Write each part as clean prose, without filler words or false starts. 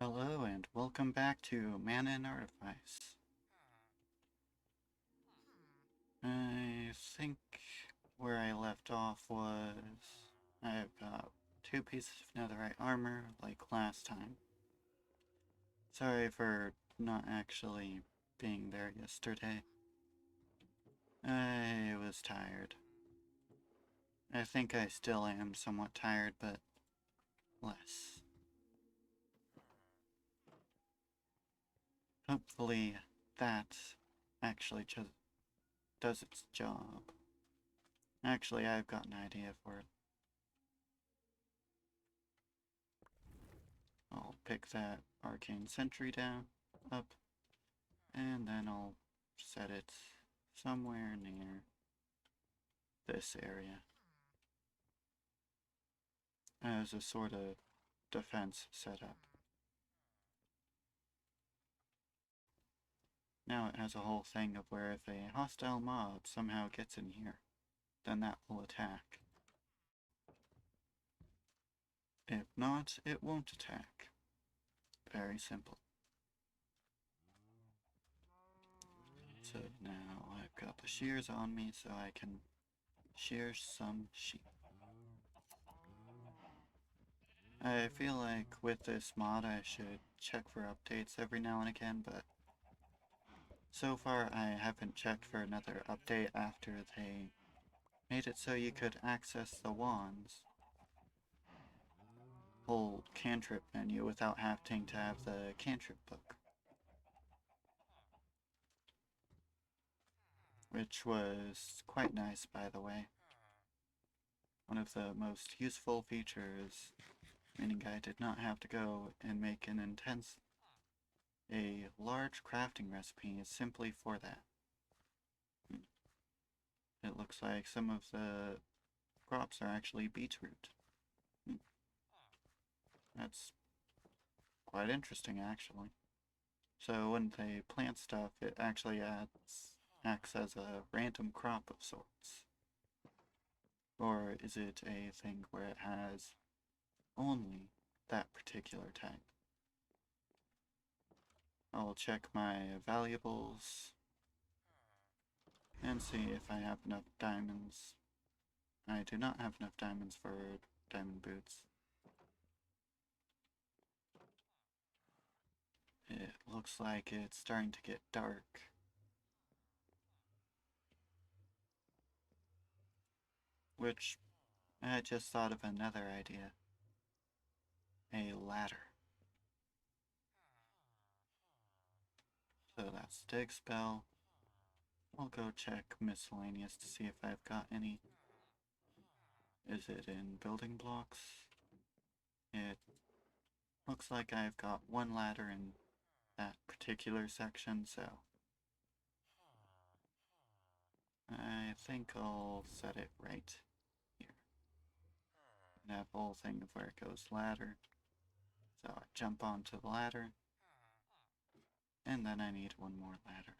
Hello and welcome back to Man and Artifice. I think where I left off was I've got two pieces of netherite armor like last time. Sorry for not actually being there yesterday. I was tired. I think I still am somewhat tired, but less. Hopefully that actually just does its job. Actually, I've got an idea for it. I'll pick that arcane sentry down, up, and then I'll set it somewhere near this area as a sort of defense setup. Now it has a whole thing of where if a hostile mob somehow gets in here, then that will attack. If not, it won't attack. Very simple. So now I've got the shears on me so I can shear some sheep. I feel like with this mod I should check for updates every now and again, but so far I haven't checked for another update after they made it so you could access the wand's whole cantrip menu without having to have the cantrip book. Which was quite nice, by the way. One of the most useful features, meaning I did not have to go and make a large crafting recipe simply for that. It looks like some of the crops are actually beetroot. That's quite interesting, actually. So when they plant stuff, it actually acts as a random crop of sorts. Or is it a thing where it has only that particular type? I'll check my valuables and see if I have enough diamonds. I do not have enough diamonds for diamond boots. It looks like it's starting to get dark. Which, I just thought of another idea. A ladder. So that's dig spell. I'll go check miscellaneous to see if I've got any. Is it in building blocks? It looks like I've got one ladder in that particular section, so I think I'll set it right here. And have a whole thing of where it goes ladder. So I jump onto the ladder, and then I need one more ladder.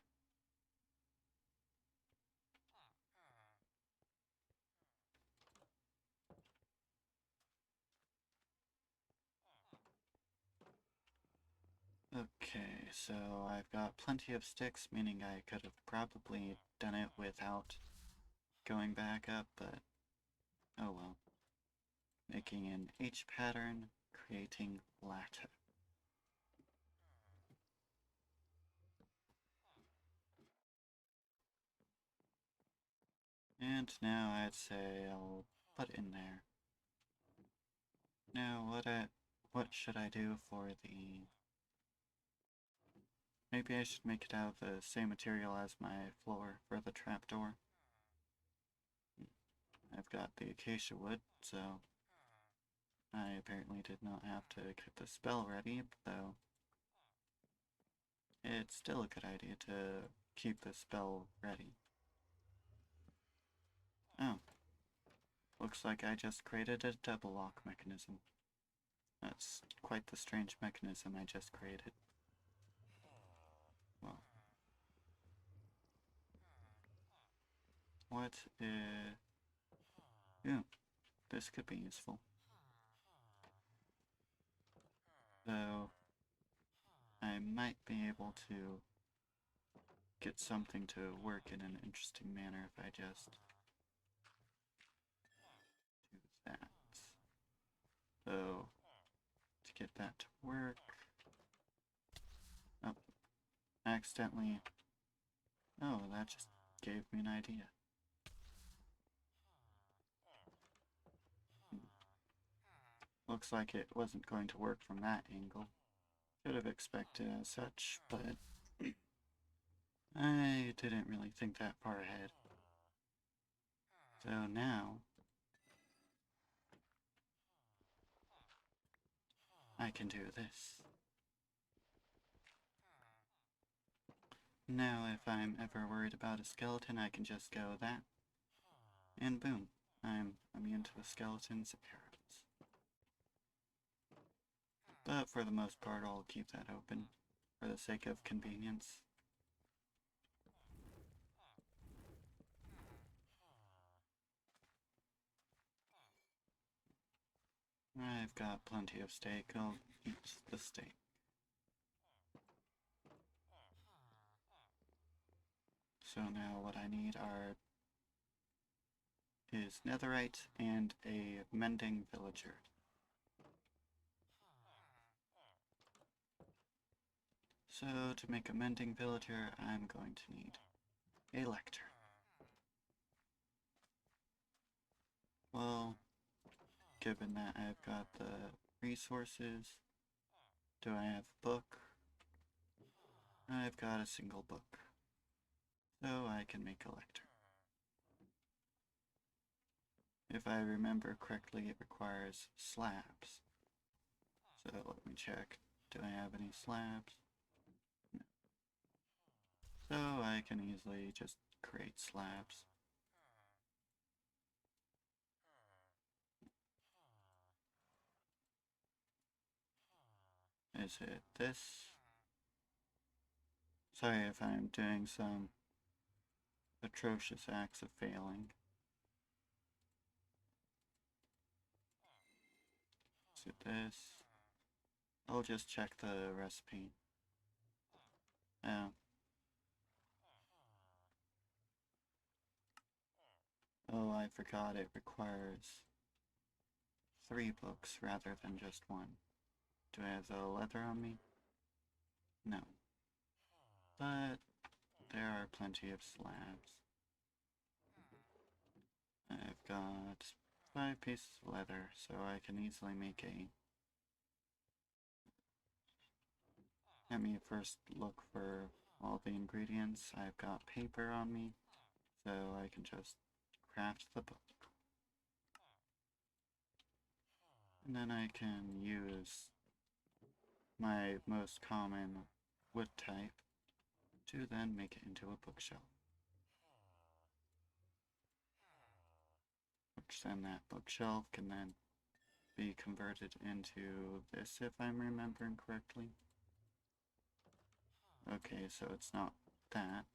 Okay, so I've got plenty of sticks, meaning I could have probably done it without going back up, but oh well. Making an H pattern, creating lattice. And now I'd say I'll put in there. Now what should I do for the... Maybe I should make it out of the same material as my floor for the trapdoor. I've got the acacia wood, so I apparently did not have to get the spell ready, though it's still a good idea to keep the spell ready. Oh, looks like I just created a double lock mechanism. That's quite the strange mechanism I just created. Well, what is... Ooh, this could be useful. So, might be able to get something to work in an interesting manner if I just do that. So, to get that to work... Oh, accidentally... Oh, that just gave me an idea. Looks like it wasn't going to work from that angle. Should have expected as such, but I didn't really think that far ahead. So now I can do this. Now if I'm ever worried about a skeleton, I can just go that, and boom, I'm immune to the skeleton's arrows. But for the most part, I'll keep that open for the sake of convenience. I've got plenty of steak. I'll eat the steak. So now what I need is netherite and a mending villager. So to make a mending villager, I'm going to need a lectern. Well, given that I've got the resources, do I have a book? I've got a single book, so I can make a lectern. If I remember correctly, it requires slabs. So let me check. Do I have any slabs? No. So I can easily just create slabs. Is it this? Sorry if I'm doing some atrocious acts of failing. Is it this? I'll just check the recipe. Oh. Oh, I forgot it requires 3 books rather than just 1. Do I have the leather on me? No. But there are plenty of slabs. I've got 5 pieces of leather, so I can easily make a... Let me first look for all the ingredients. I've got paper on me, so I can just craft the book. And then I can use my most common wood type to then make it into a bookshelf. Which then that bookshelf can then be converted into this if I'm remembering correctly. Okay, so it's not that.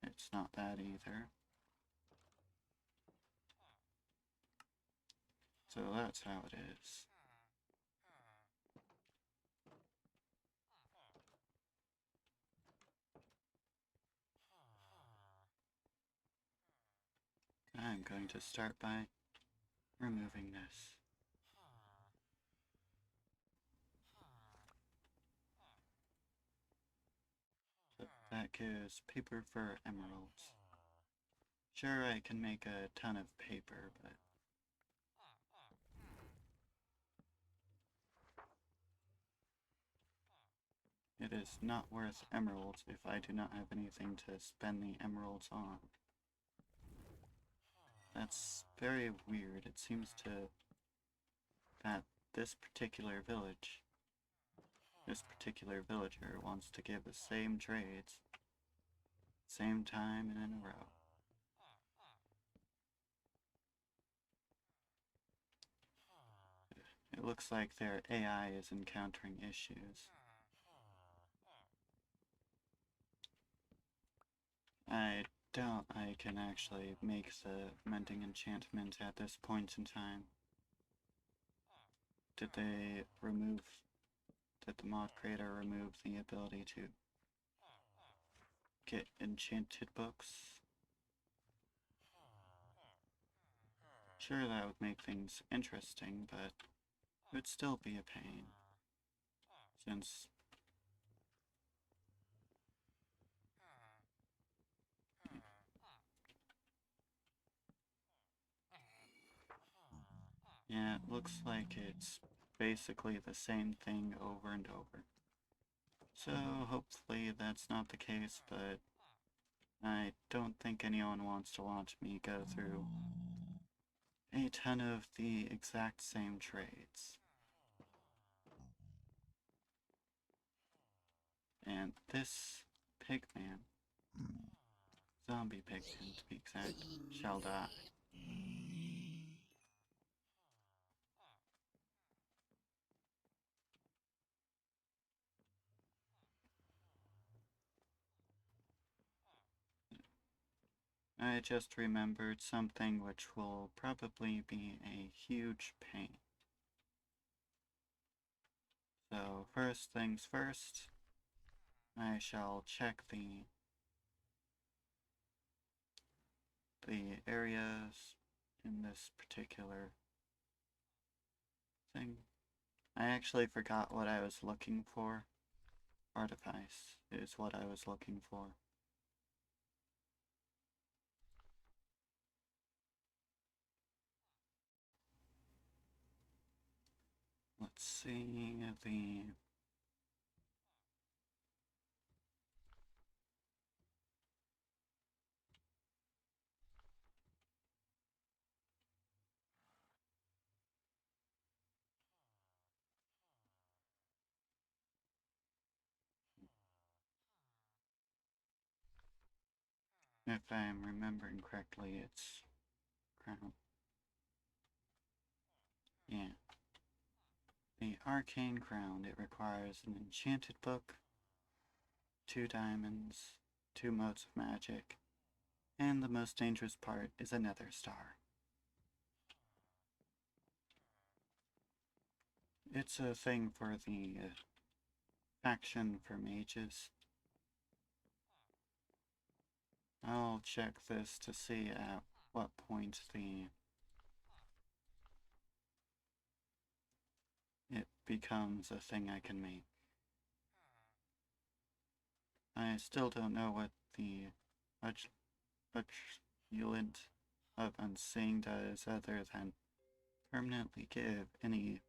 It's not that either. So that's how it is. I'm going to start by removing this. So that gives paper for emeralds. Sure, I can make a ton of paper, but it is not worth emeralds if I do not have anything to spend the emeralds on. That's very weird. It seems that this particular villager wants to give the same trades, same time and in a row. It looks like their AI is encountering issues. I doubt I can actually make the mending enchantment at this point in time. Did they remove, did the mod creator remove the ability to get enchanted books? Sure, that would make things interesting, but it would still be a pain. Since yeah, it looks like it's basically the same thing over and over. So hopefully that's not the case, but I don't think anyone wants to watch me go through a ton of the exact same trades. And this pigman, zombie pigman to be exact, shall die. I just remembered something which will probably be a huge pain. So first things first, I shall check the areas in this particular thing. I actually forgot what I was looking for. Artifice is what I was looking for. Let's see the... If I'm remembering correctly, it's crown. Yeah. The arcane crown, it requires an enchanted book, 2 diamonds, 2 modes of magic, and the most dangerous part is a nether star. It's a thing for the faction for mages. I'll check this to see at what point it becomes a thing I can make. I still don't know what the Amulet of Unseeing does other than permanently give any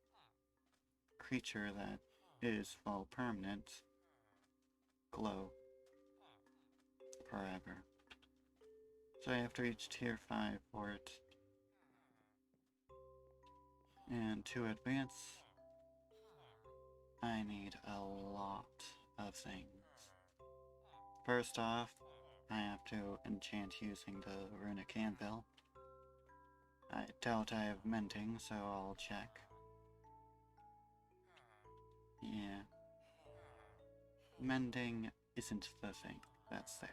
creature that is, well, permanent, glow forever. So I have to reach tier 5 for it. And to advance, I need a lot of things. First off, I have to enchant using the runic anvil. I doubt I have mending, so I'll check. Yeah. Mending isn't the thing that's there.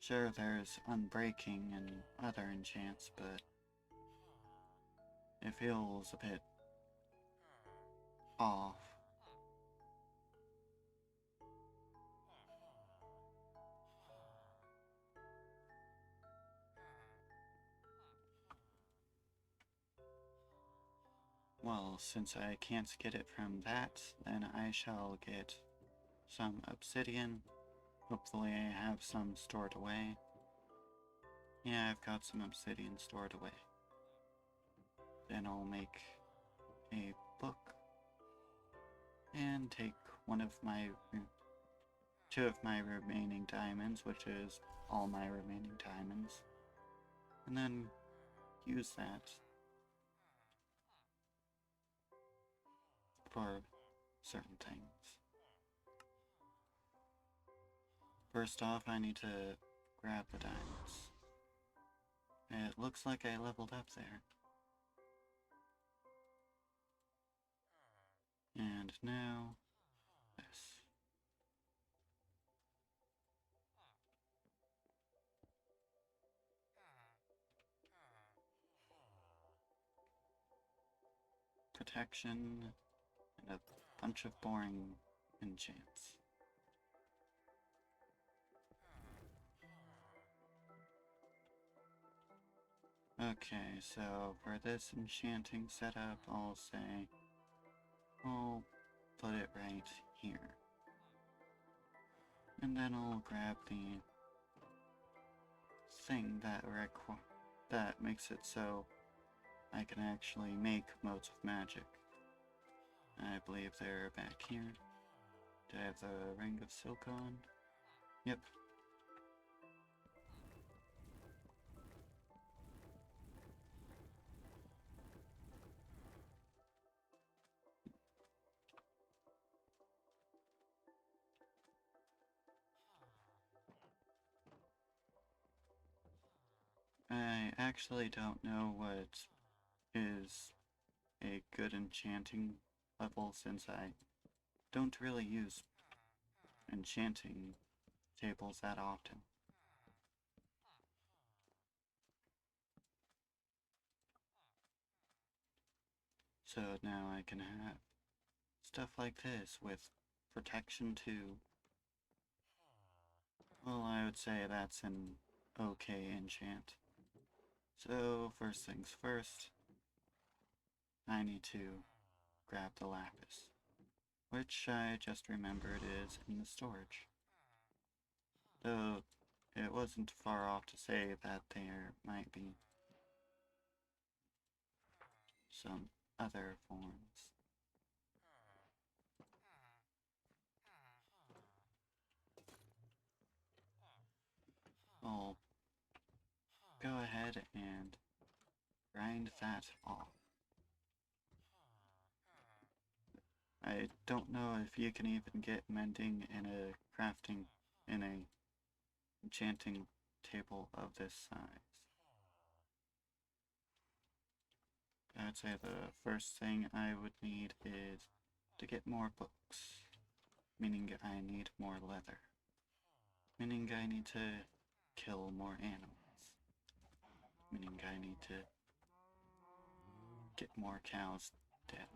Sure, there's unbreaking and other enchants, but it feels a bit off. Well, since I can't get it from that, then I shall get some obsidian. Hopefully I have some stored away. Yeah, I've got some obsidian stored away. Then I'll make a book and take two of my remaining diamonds, which is all my remaining diamonds, and then use that for certain things. First off, I need to grab the diamonds. It looks like I leveled up there. And now, this. protection, and a bunch of boring enchants. Okay, so for this enchanting setup, I'll say I'll put it right here. And then I'll grab the thing that makes it so I can actually make motes of magic. I believe they're back here. Do I have the ring of silk on? Yep. I actually don't know what is a good enchanting level since I don't really use enchanting tables that often. So now I can have stuff like this with protection too. Well, I would say that's an okay enchant. So first things first, I need to grab the lapis, which I just remembered is in the storage. Though it wasn't far off to say that there might be some other forms. I'll go ahead and grind that off. I don't know if you can even get mending in a crafting, in a enchanting table of this size. I'd say the first thing I would need is to get more books, meaning I need more leather, meaning I need to kill more animals, meaning I need to get more cows dead.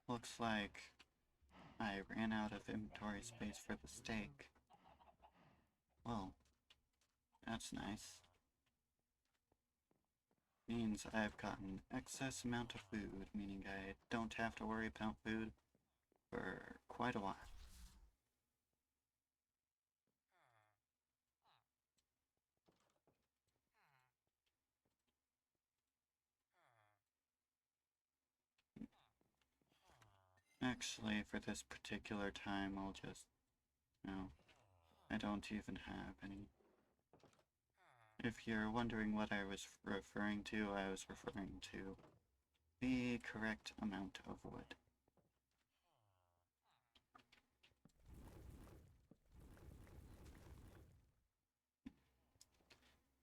Looks like I ran out of inventory space for the steak. Well, that's nice. Means I've got an excess amount of food, meaning I don't have to worry about food for quite a while. Actually, for this particular time, I'll just... No, I don't even have any. If you're wondering what I was referring to, I was referring to the correct amount of wood.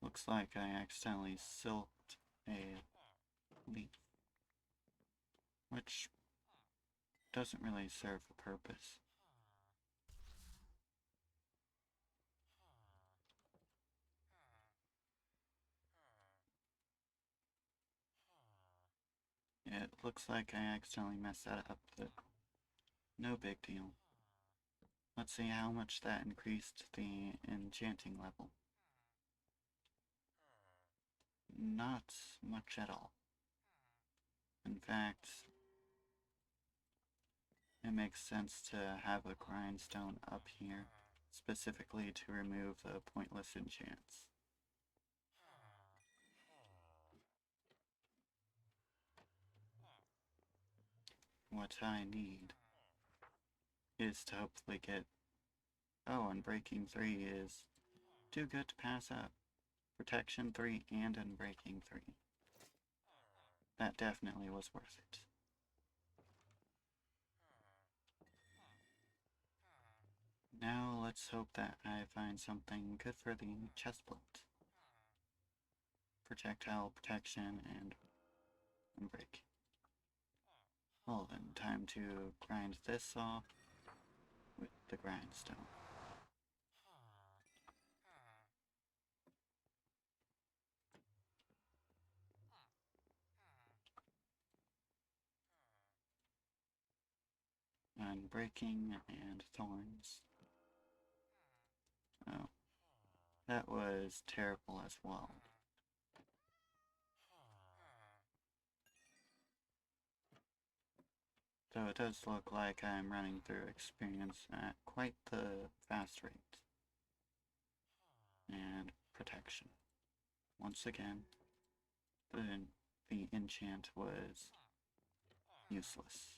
Looks like I accidentally silked a leaf, which doesn't really serve a purpose. It looks like I accidentally messed that up, but no big deal. Let's see how much that increased the enchanting level. Not much at all. In fact, it makes sense to have a grindstone up here, specifically to remove the pointless enchants. What I need is to hopefully get... Oh, and Breaking 3 is too good to pass up. Protection 3 and Unbreaking 3. That definitely was worth it. Now let's hope that I find something good for the chestplate. Projectile protection and unbreak. Well then, time to grind this off with the grindstone. Unbreaking and thorns. Oh, that was terrible as well. So it does look like I'm running through experience at quite the fast rate. And protection. Once again, the enchant was useless.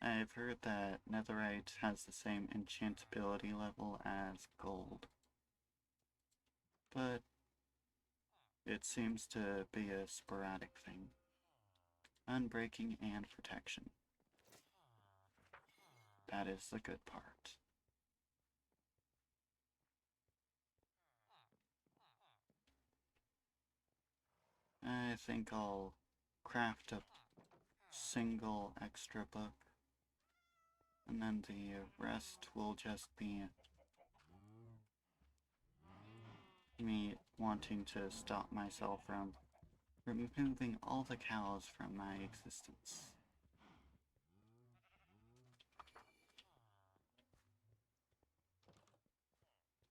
I've heard that netherite has the same enchantability level as gold, but it seems to be a sporadic thing. Unbreaking and protection. That is the good part. I think I'll craft a single extra book, and then the rest will just be me wanting to stop myself from removing all the cows from my existence.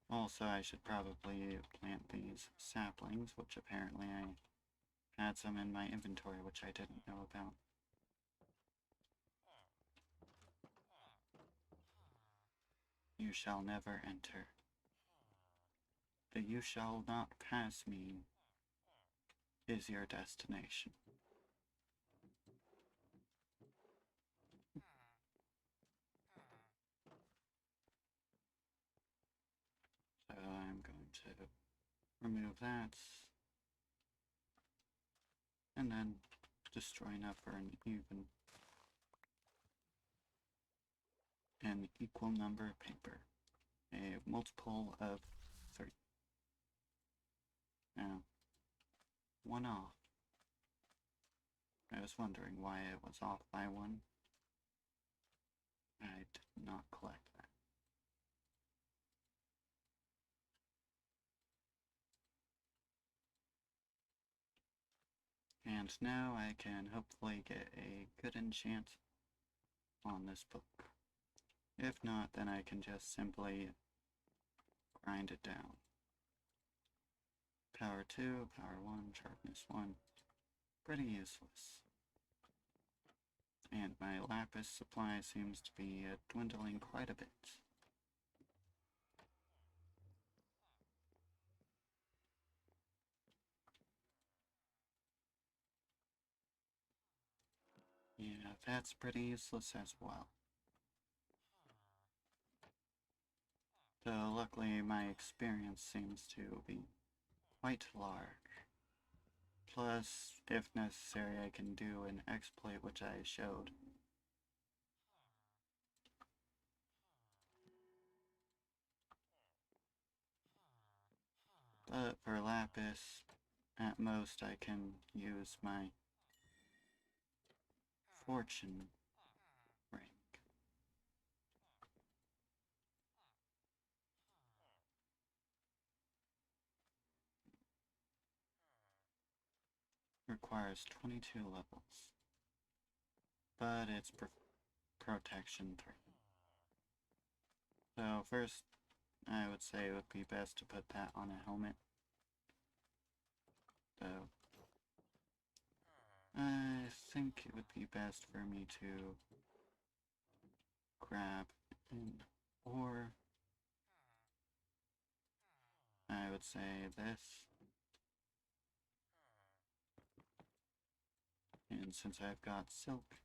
Also, I should probably plant these saplings, which apparently I had some in my inventory which I didn't know about. You shall never enter. The you shall not pass me is your destination. So I'm going to remove that, and then destroy enough for an equal number of paper, a multiple of 3. Now, 1 off. I was wondering why it was off by 1. I did not collect that. And now I can hopefully get a good enchant on this book. If not, then I can just simply grind it down. Power 2, power 1, sharpness 1. Pretty useless. And my lapis supply seems to be dwindling quite a bit. Yeah, that's pretty useless as well. Though luckily my experience seems to be quite large. Plus, if necessary, I can do an exploit which I showed. But for lapis, at most I can use my fortune rank. Requires 22 levels. But it's protection 3. So first, I would say it would be best to put that on a helmet. So, I think it would be best for me to grab an ore. I would say this. And since I've got silk,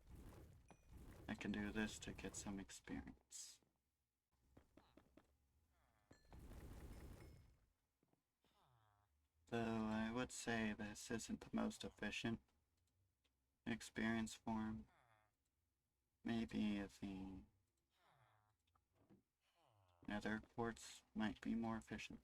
I can do this to get some experience. Though I would say this isn't the most efficient experience form. Maybe the nether quartz might be more efficient.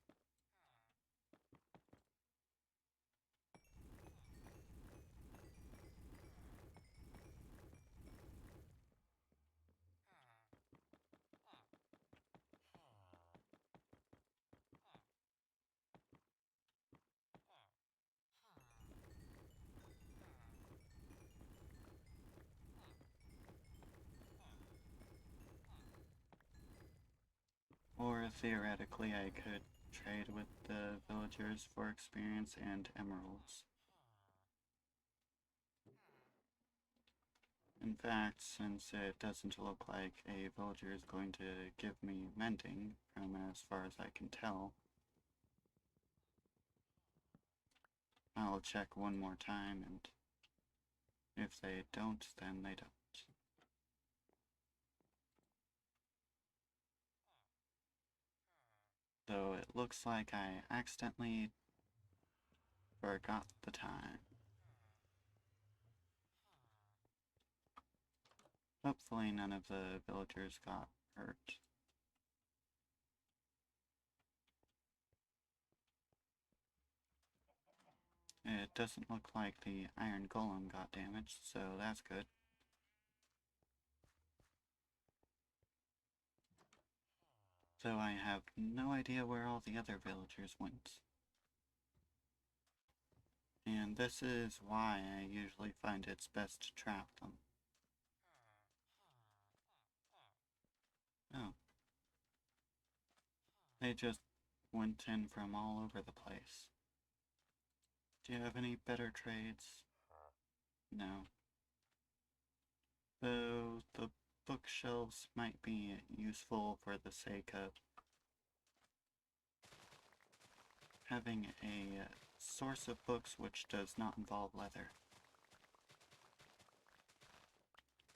theoretically, I could trade with the villagers for experience and emeralds. In fact, since it doesn't look like a villager is going to give me mending, from as far as I can tell, I'll check one more time, and if they don't, then they don't. Though it looks like I accidentally forgot the time. Hopefully none of the villagers got hurt. It doesn't look like the iron golem got damaged, so that's good. Though I have no idea where all the other villagers went. And this is why I usually find it's best to trap them. Oh. They just went in from all over the place. Do you have any better trades? No. Though the bookshelves might be useful for the sake of having a source of books which does not involve leather.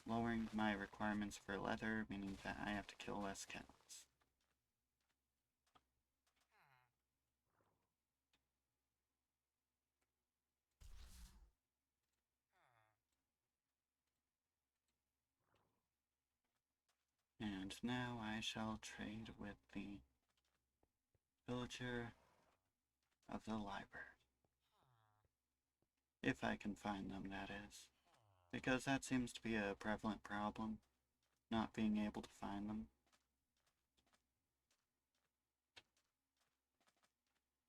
Lowering my requirements for leather, meaning that I have to kill less cats. And now I shall trade with the villager of the library. If I can find them, that is. Because that seems to be a prevalent problem, not being able to find them.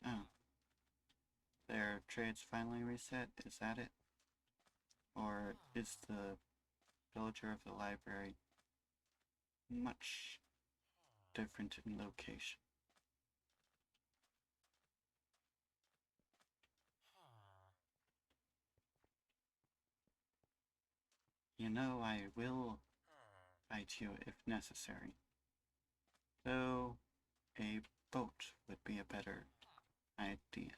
Oh. Their trades finally reset, is that it? Or is the villager of the library much different in location? You know, I will fight you if necessary. Though a boat would be a better idea.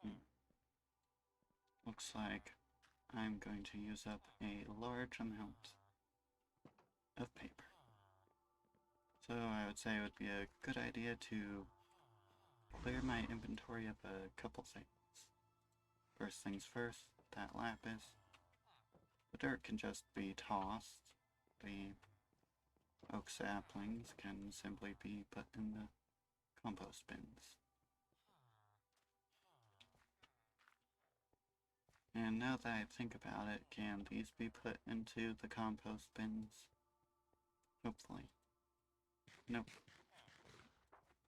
Hmm. Looks like I'm going to use up a large amount of paper. So I would say it would be a good idea to clear my inventory of a couple things. First things first, that lapis. The dirt can just be tossed. The oak saplings can simply be put in the compost bins. And now that I think about it, can these be put into the compost bins? Hopefully. Nope.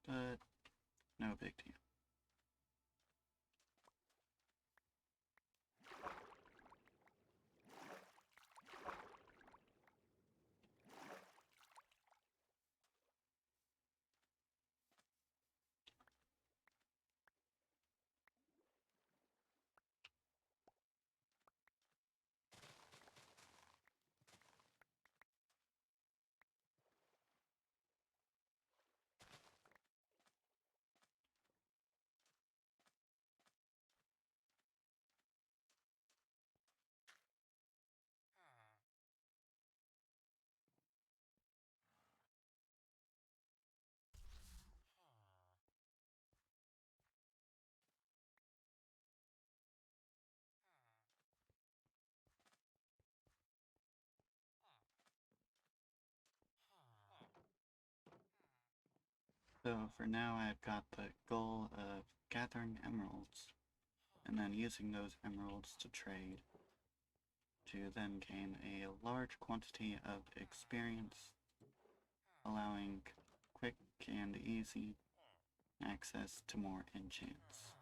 But no big deal. So for now I've got the goal of gathering emeralds and then using those emeralds to trade. to then gain a large quantity of experience, allowing quick and easy access to more enchants.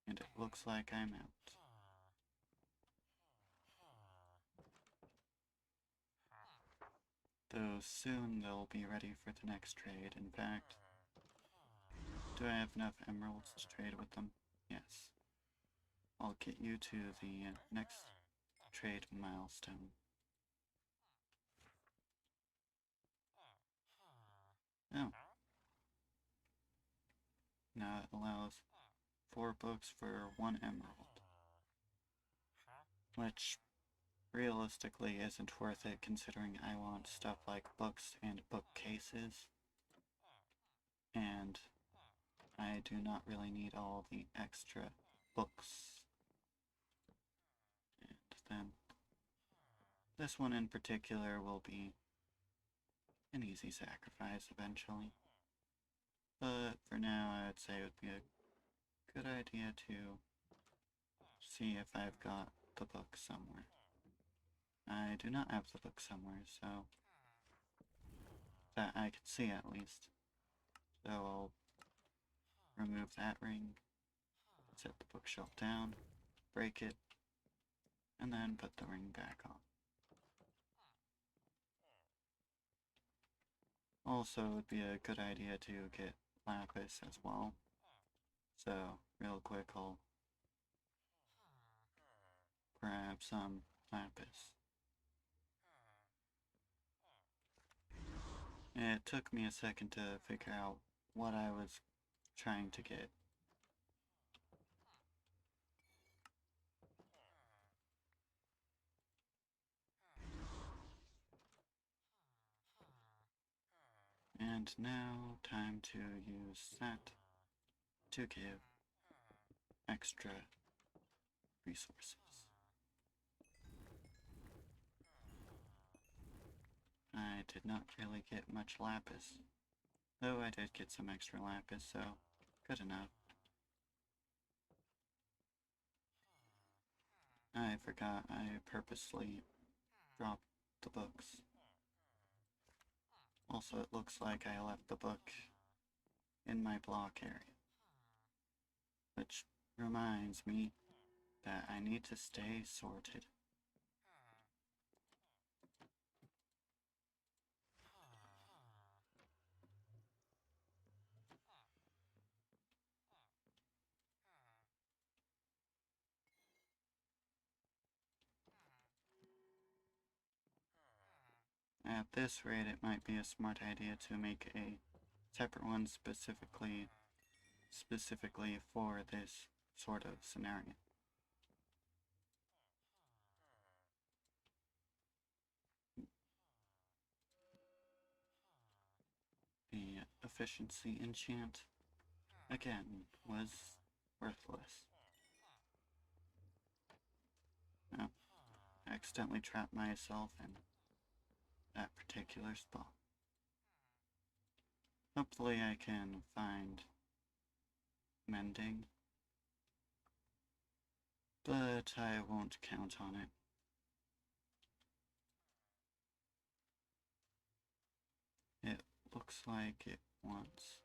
And it looks like I'm out. Though soon they'll be ready for the next trade. In fact, do I have enough emeralds to trade with them? Yes. I'll get you to the next trade milestone. Oh. Now it allows 4 books for 1 emerald. Which realistically isn't worth it considering I want stuff like books and bookcases. And I do not really need all the extra books. And then this one in particular will be an easy sacrifice eventually. But for now, I would say it would be a good idea to see if I've got the book somewhere. I do not have the book somewhere, so that I can see at least. So I'll remove that ring, set the bookshelf down, break it, and then put the ring back on. Also, it would be a good idea to get lapis as well. So, real quick, I'll grab some lapis. It took me a second to figure out what I was trying to get. And now, time to use that to give extra resources. I did not really get much lapis, though I did get some extra lapis, so good enough. I forgot I purposely dropped the books. Also, it looks like I left the book in my block area. Which reminds me that I need to stay sorted. At this rate, it might be a smart idea to make a separate one specifically for this sort of scenario. The efficiency enchant, again, was worthless. Oh, I accidentally trapped myself in that particular spot. Hopefully I can find mending, but I won't count on it. It looks like it wants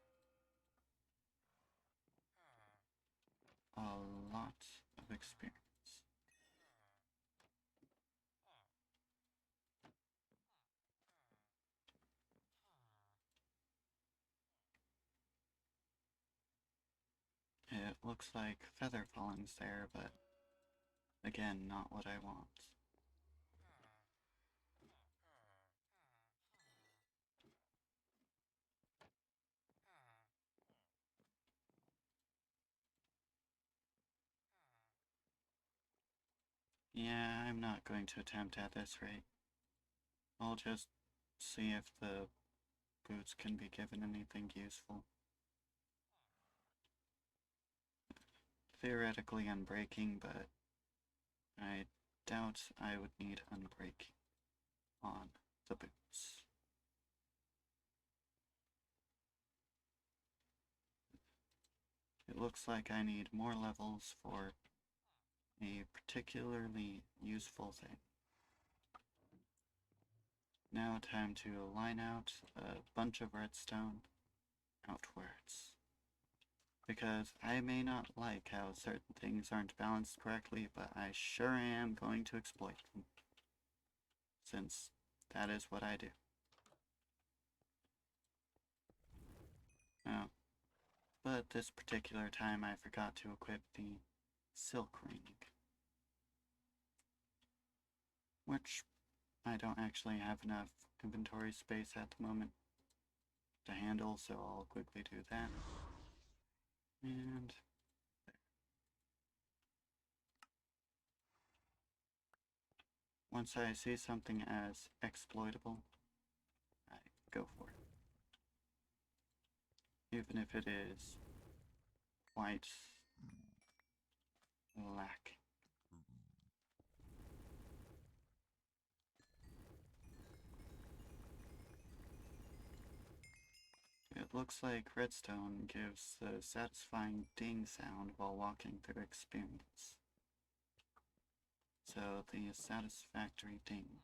a lot of experience. It looks like feather falling's there, but again, not what I want. Yeah, I'm not going to attempt at this rate. I'll just see if the boots can be given anything useful. Theoretically unbreaking, but I doubt I would need unbreaking on the boots. It looks like I need more levels for a particularly useful thing. Now time to line out a bunch of redstone outwards. Because I may not like how certain things aren't balanced correctly, but I sure am going to exploit them. Since that is what I do. Oh, but this particular time I forgot to equip the silk ring. Which I don't actually have enough inventory space at the moment to handle, so I'll quickly do that. And there. Once I see something as exploitable, I go for it. Even if it is quite lacking. It looks like redstone gives the satisfying ding sound while walking through experience. So the satisfactory ding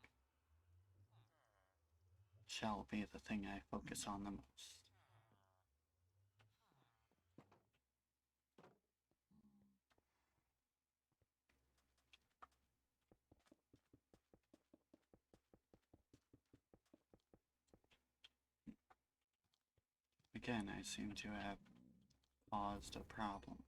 shall be the thing I focus on the most. Again, I seem to have caused a problem.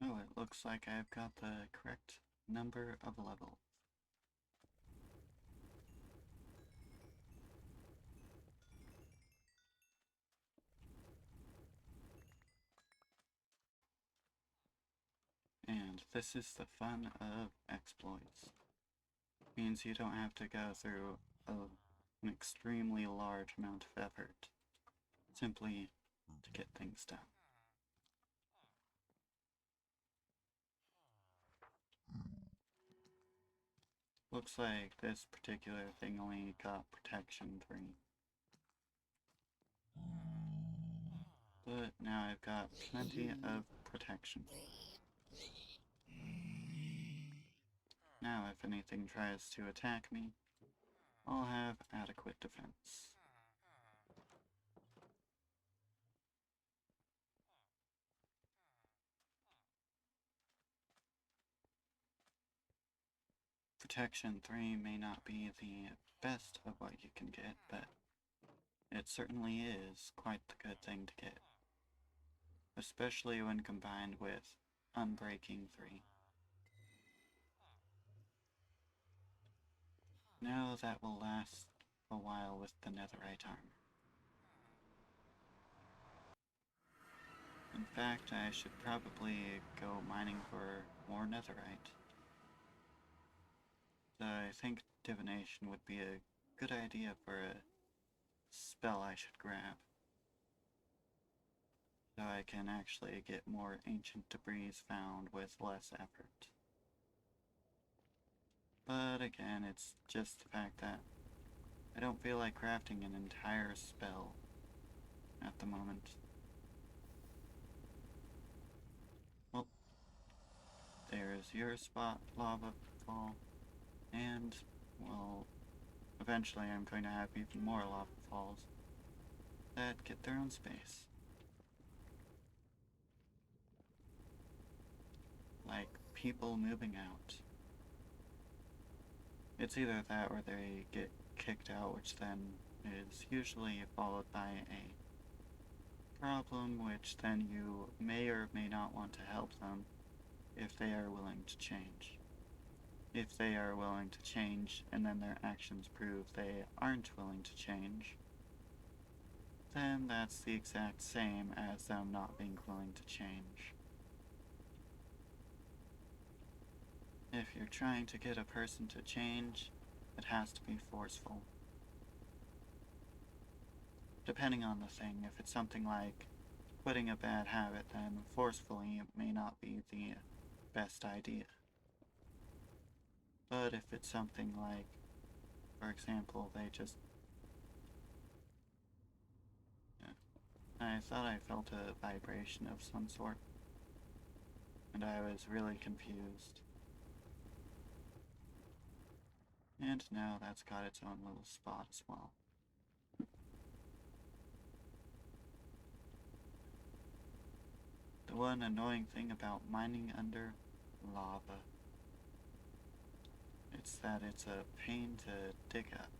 Oh, it looks like I've got the correct number of levels. And this is the fun of exploits. Means you don't have to go through an extremely large amount of effort simply to get things done. Looks like this particular thing only got protection 3. But now I've got plenty of protection. Now if anything tries to attack me, I'll have adequate defense. Protection 3 may not be the best of what you can get, but it certainly is quite the good thing to get. Especially when combined with Unbreaking 3. Now that will last a while with the netherite armor. In fact, I should probably go mining for more netherite. I think divination would be a good idea for a spell I should grab. So I can actually get more ancient debris found with less effort. But again, it's just the fact that I don't feel like crafting an entire spell at the moment. Well, there's your spot, lava fall, and, well, eventually I'm going to have even more lava falls that get their own space. Like people moving out. It's either that or they get kicked out, which then is usually followed by a problem, which then you may or may not want to help them if they are willing to change. If they are willing to change and then their actions prove they aren't willing to change, then that's the exact same as them not being willing to change. If you're trying to get a person to change, it has to be forceful. Depending on the thing, if it's something like quitting a bad habit, then forcefully it may not be the best idea. But if it's something like, for example, they just... I thought I felt a vibration of some sort, and I was really confused. And now that's got its own little spot as well. The one annoying thing about mining under lava, it's that it's a pain to dig up.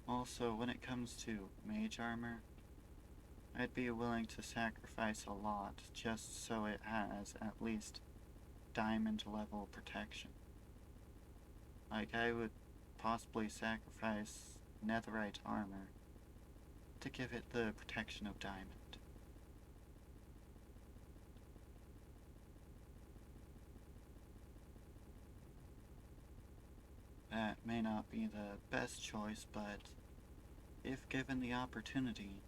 Also, when it comes to mage armor, I'd be willing to sacrifice a lot just so it has at least diamond level protection. Like, I would possibly sacrifice netherite armor to give it the protection of diamond. That may not be the best choice, but if given the opportunity,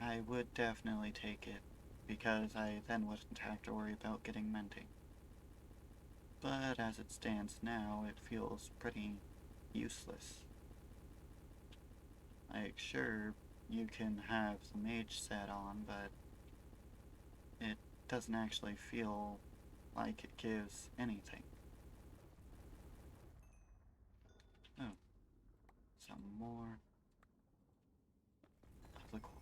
I would definitely take it, because I then wouldn't have to worry about getting mending. But as it stands now, it feels pretty useless. Like, sure, you can have the mage set on, but it doesn't actually feel like it gives anything. Oh, some more of the quartz.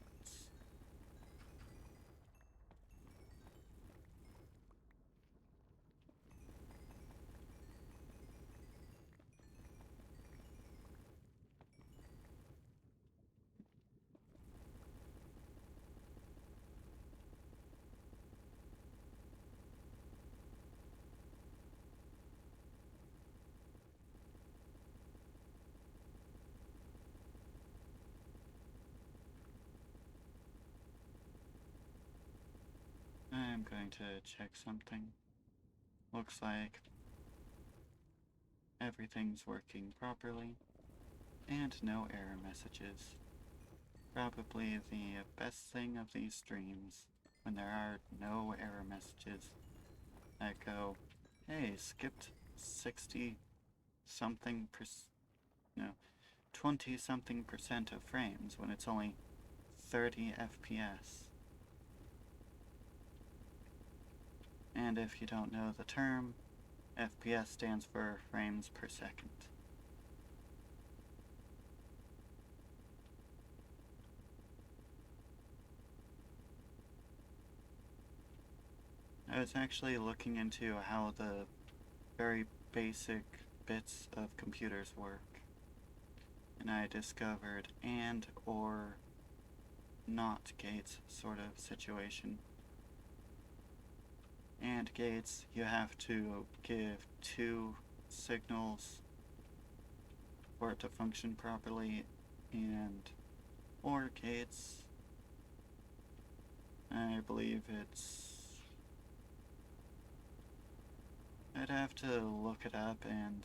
I'm going to check something. Looks like everything's working properly, and no error messages. Probably the best thing of these streams, when there are no error messages that go, hey, skipped 60 something no, 20 something percent of frames when it's only 30 FPS. And if you don't know the term, FPS stands for frames per second. I was actually looking into how the very basic bits of computers work, and I discovered and or not gates sort of situation. And gates, you have to give 2 signals for it to function properly, and or gates, I believe I'd have to look it up, and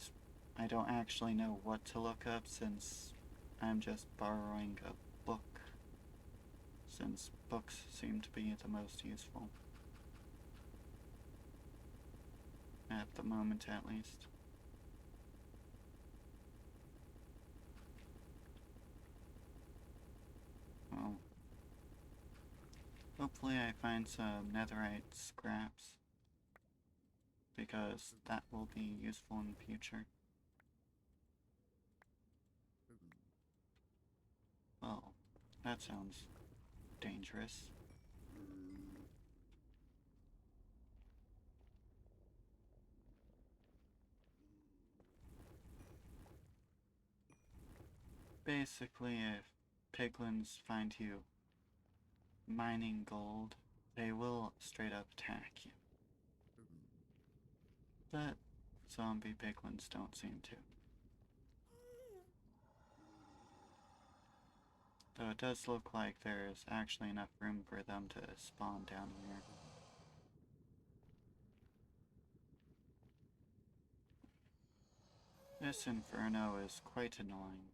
I don't actually know what to look up since I'm just borrowing a book, since books seem to be the most useful. At the moment, at least. Well, hopefully I find some netherite scraps, because that will be useful in the future. Well, that sounds dangerous. Basically, if piglins find you mining gold, they will straight up attack you. But zombie piglins don't seem to. Though it does look like there's actually enough room for them to spawn down here. This inferno is quite annoying.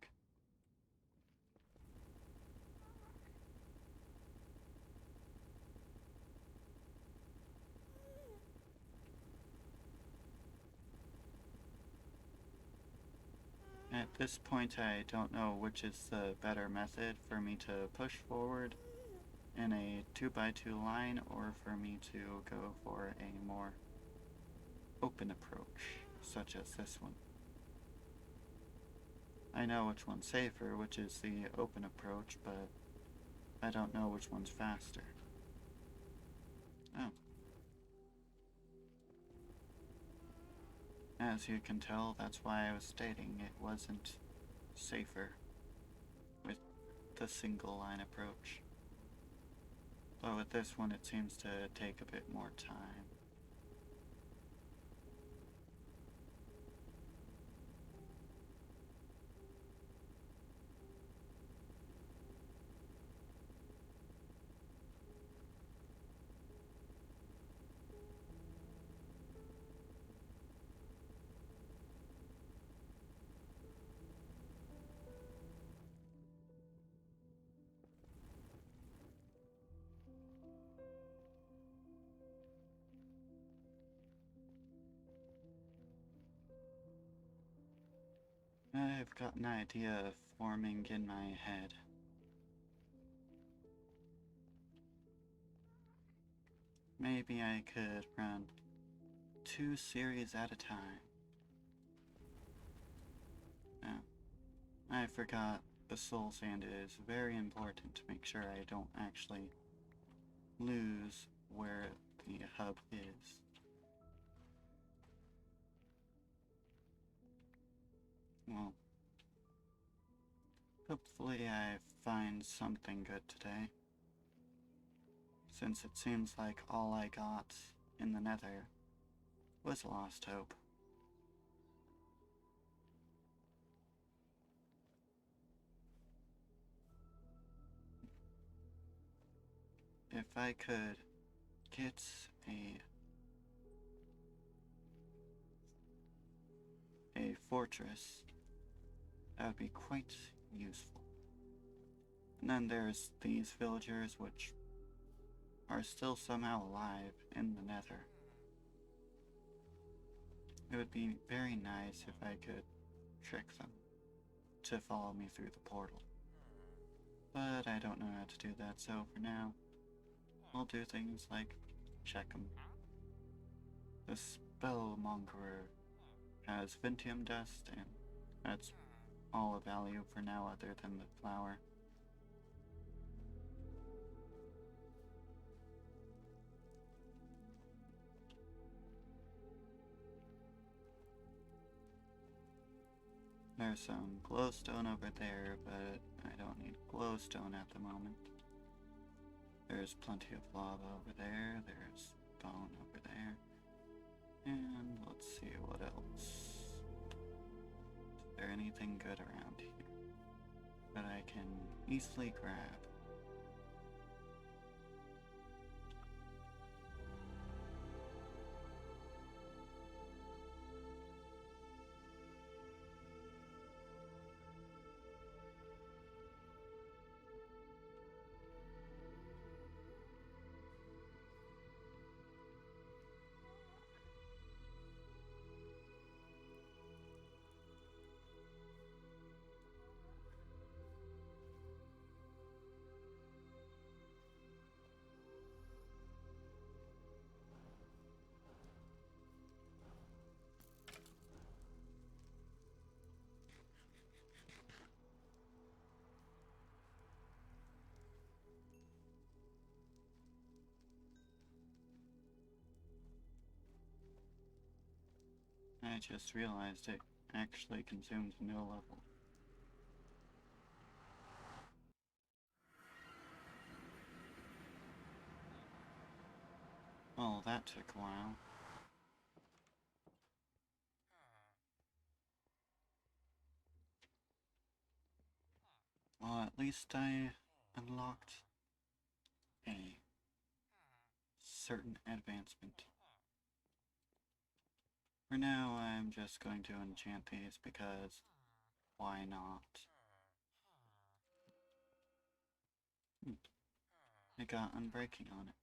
At this point, I don't know which is the better method for me to push forward in a 2x2 line, or for me to go for a more open approach, such as this one. I know which one's safer, which is the open approach, but I don't know which one's faster. Oh. As you can tell, that's why I was stating it wasn't safer with the single line approach. But with this one, it seems to take a bit more time. I've got an idea forming in my head. Maybe I could run 2 series at a time. Oh, I forgot the soul sand is very important to make sure I don't actually lose where the hub is. Well, hopefully I find something good today, since it seems like all I got in the nether was lost hope. If I could get a fortress, that would be quite useful. And then there's these villagers which are still somehow alive in the nether. It would be very nice if I could trick them to follow me through the portal. But I don't know how to do that, so for now, I'll do things like check them. The Spellmongerer has Vintium dust, and that's all of value for now other than the flower. There's some glowstone over there, but I don't need glowstone at the moment. There's plenty of lava over there, there's bone over over there. And let's see what else. Is there anything good around here that I can easily grab? I just realized it actually consumes no level. Well, that took a while. Well, at least I unlocked a certain advancement. For now, I'm just going to enchant these because why not? It got unbreaking on it.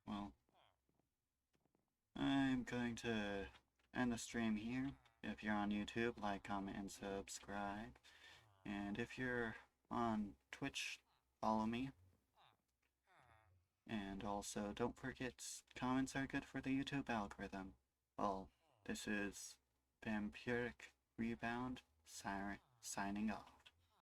Well, I'm going to end the stream here. If you're on YouTube, like, comment, and subscribe. And if you're on Twitch, follow me. And also, don't forget, comments are good for the YouTube algorithm. Well, this is Vampiric Rebound, signing off.